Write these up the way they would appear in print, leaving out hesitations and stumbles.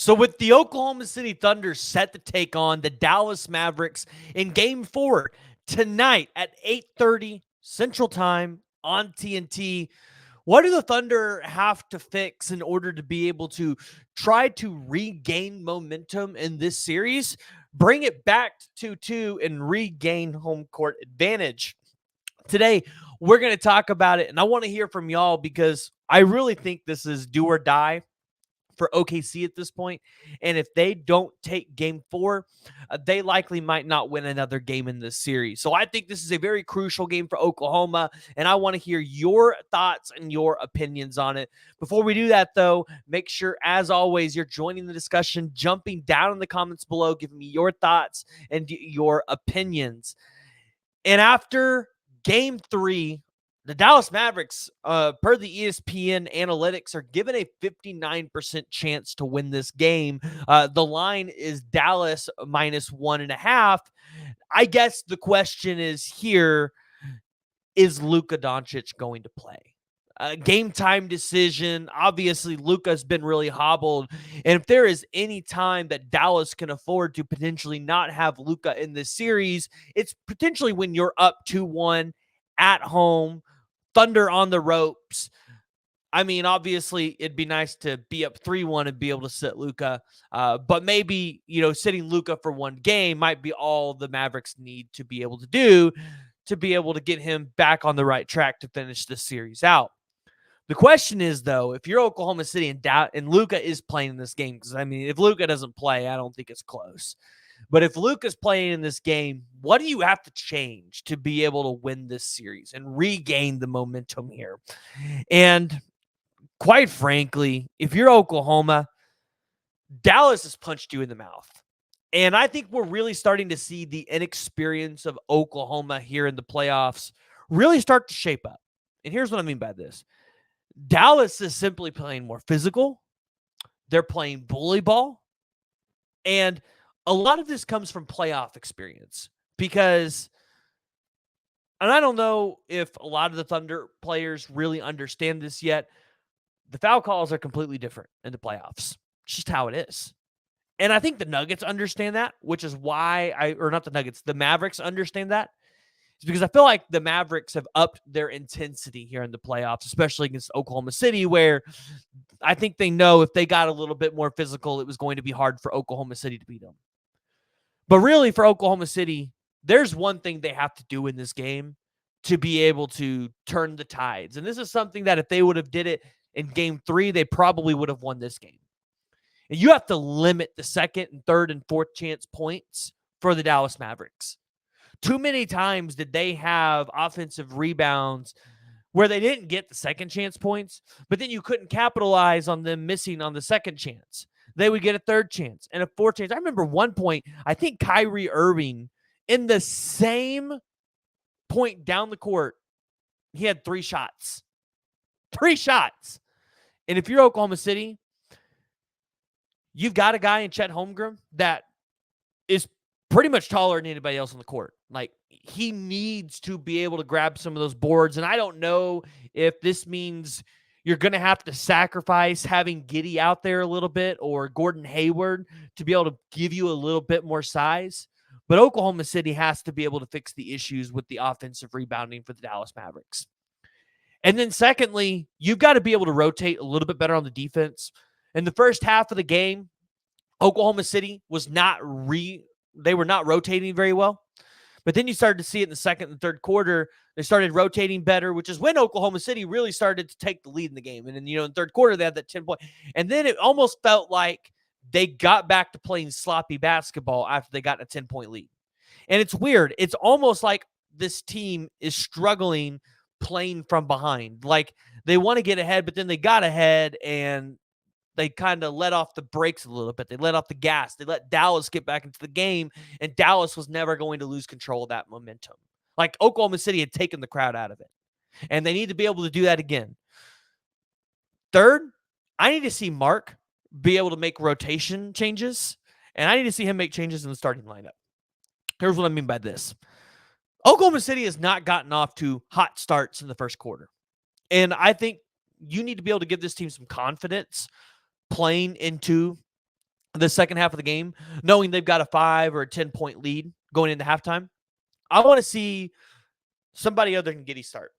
So with the Oklahoma City Thunder set to take on the Dallas Mavericks in Game 4 tonight at 8:30 Central Time on TNT, what do the Thunder have to fix in order to be able to try to regain momentum in this series, bring it back to 2 and regain home court advantage? Today, we're going to talk about it, and I want to hear from y'all because I really think this is do or die for OKC at this point. And if they don't take game 4, they likely might not win another game in this series. So I think this is a very crucial game for Oklahoma, and I want to hear your thoughts and your opinions on it. Before we do that, though, make sure, as always, you're joining the discussion, jumping down in the comments below, giving me your thoughts and your opinions. And after game 3, the Dallas Mavericks, per the ESPN analytics, are given a 59% chance to win this game. The line is Dallas -1.5. I guess the question is here, is Luka Dončić going to play? Game time decision. Obviously, Luka's been really hobbled. And if there is any time that Dallas can afford to potentially not have Luka in this series, it's potentially when you're up 2-1 at home, Thunder on the ropes. I mean, obviously, it'd be nice to be up 3-1 and be able to sit Luka. But maybe, sitting Luka for one game might be all the Mavericks need to be able to do to be able to get him back on the right track to finish this series out. The question is, though, if you're Oklahoma City and Luka is playing in this game, because, I mean, if Luka doesn't play, I don't think it's close. But if Luka's playing in this game, what do you have to change to be able to win this series and regain the momentum here? And quite frankly, if you're Oklahoma, Dallas has punched you in the mouth. And I think we're really starting to see the inexperience of Oklahoma here in the playoffs really start to shape up. And here's what I mean by this. Dallas is simply playing more physical. They're playing bully ball. And a lot of this comes from playoff experience because, and I don't know if a lot of the Thunder players really understand this yet, the foul calls are completely different in the playoffs. It's just how it is. And I think the Nuggets understand that, which is why the Mavericks understand that. It's because I feel like the Mavericks have upped their intensity here in the playoffs, especially against Oklahoma City, where I think they know if they got a little bit more physical, it was going to be hard for Oklahoma City to beat them. But really, for Oklahoma City, there's one thing they have to do in this game to be able to turn the tides. And this is something that if they would have did it in game 3, they probably would have won this game. And you have to limit the second and third and fourth chance points for the Dallas Mavericks. Too many times did they have offensive rebounds where they didn't get the second chance points, but then you couldn't capitalize on them missing on the second chance. They would get a third chance and a fourth chance. I remember one point, I think Kyrie Irving, in the same point down the court, he had 3 shots. 3 shots. And if you're Oklahoma City, you've got a guy in Chet Holmgren that is pretty much taller than anybody else on the court. Like, he needs to be able to grab some of those boards. And I don't know if this means you're going to have to sacrifice having Giddey out there a little bit or Gordon Hayward to be able to give you a little bit more size. But Oklahoma City has to be able to fix the issues with the offensive rebounding for the Dallas Mavericks. And then secondly, you've got to be able to rotate a little bit better on the defense. In the first half of the game, Oklahoma City was they were not rotating very well. But then you started to see it in the second and third quarter. They started rotating better, which is when Oklahoma City really started to take the lead in the game. And then, in the third quarter, they had that 10-point. And then it almost felt like they got back to playing sloppy basketball after they got a 10-point lead. And it's weird. It's almost like this team is struggling playing from behind. Like, they want to get ahead, but then they got ahead and they kind of let off the brakes a little bit. They let off the gas. They let Dallas get back into the game, and Dallas was never going to lose control of that momentum. Like, Oklahoma City had taken the crowd out of it, and they need to be able to do that again. Third, I need to see Mark be able to make rotation changes, and I need to see him make changes in the starting lineup. Here's what I mean by this. Oklahoma City has not gotten off to hot starts in the first quarter, and I think you need to be able to give this team some confidence playing into the second half of the game, knowing they've got a 5 or a 10-point lead going into halftime. I want to see somebody other than Giddey start,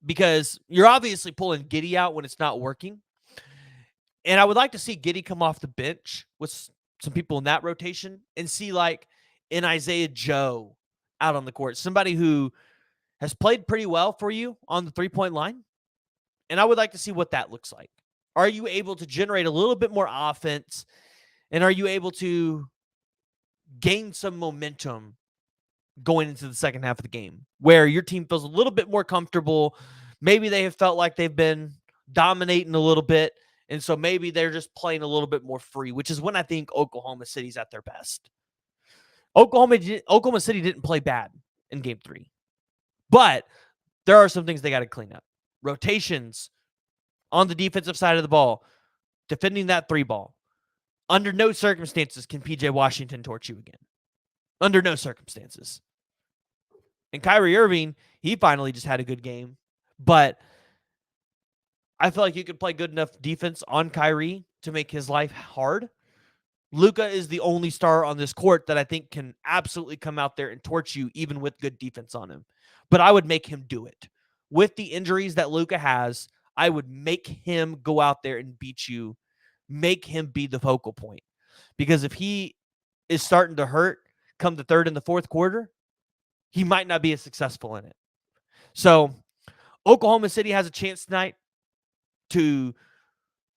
because you're obviously pulling Giddey out when it's not working. And I would like to see Giddey come off the bench with some people in that rotation and see like an Isaiah Joe out on the court, somebody who has played pretty well for you on the three-point line. And I would like to see what that looks like. Are you able to generate a little bit more offense? And are you able to gain some momentum going into the second half of the game where your team feels a little bit more comfortable? Maybe they have felt like they've been dominating a little bit, and so maybe they're just playing a little bit more free, which is when I think Oklahoma City's at their best. Oklahoma City didn't play bad in game 3, but there are some things they got to clean up. Rotations on the defensive side of the ball, defending that 3 ball. Under no circumstances can PJ Washington torch you again. Under no circumstances. And Kyrie Irving, he finally just had a good game. But I feel like you could play good enough defense on Kyrie to make his life hard. Luka is the only star on this court that I think can absolutely come out there and torch you even with good defense on him. But I would make him do it. With the injuries that Luka has, I would make him go out there and beat you, make him be the focal point. Because if he is starting to hurt come the third and the fourth quarter, he might not be as successful in it. So Oklahoma City has a chance tonight to,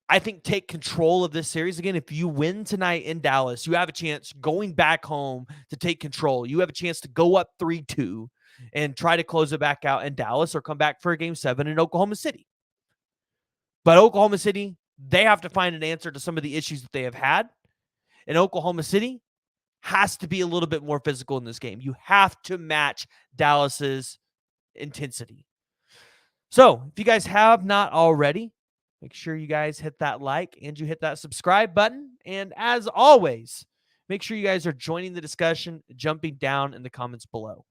I think, take control of this series again. If you win tonight in Dallas, you have a chance going back home to take control. You have a chance to go up 3-2 and try to close it back out in Dallas or come back for a game 7 in Oklahoma City. But Oklahoma City, they have to find an answer to some of the issues that they have had. And Oklahoma City has to be a little bit more physical in this game. You have to match Dallas's intensity. So if you guys have not already, make sure you guys hit that like and you hit that subscribe button. And as always, make sure you guys are joining the discussion, jumping down in the comments below.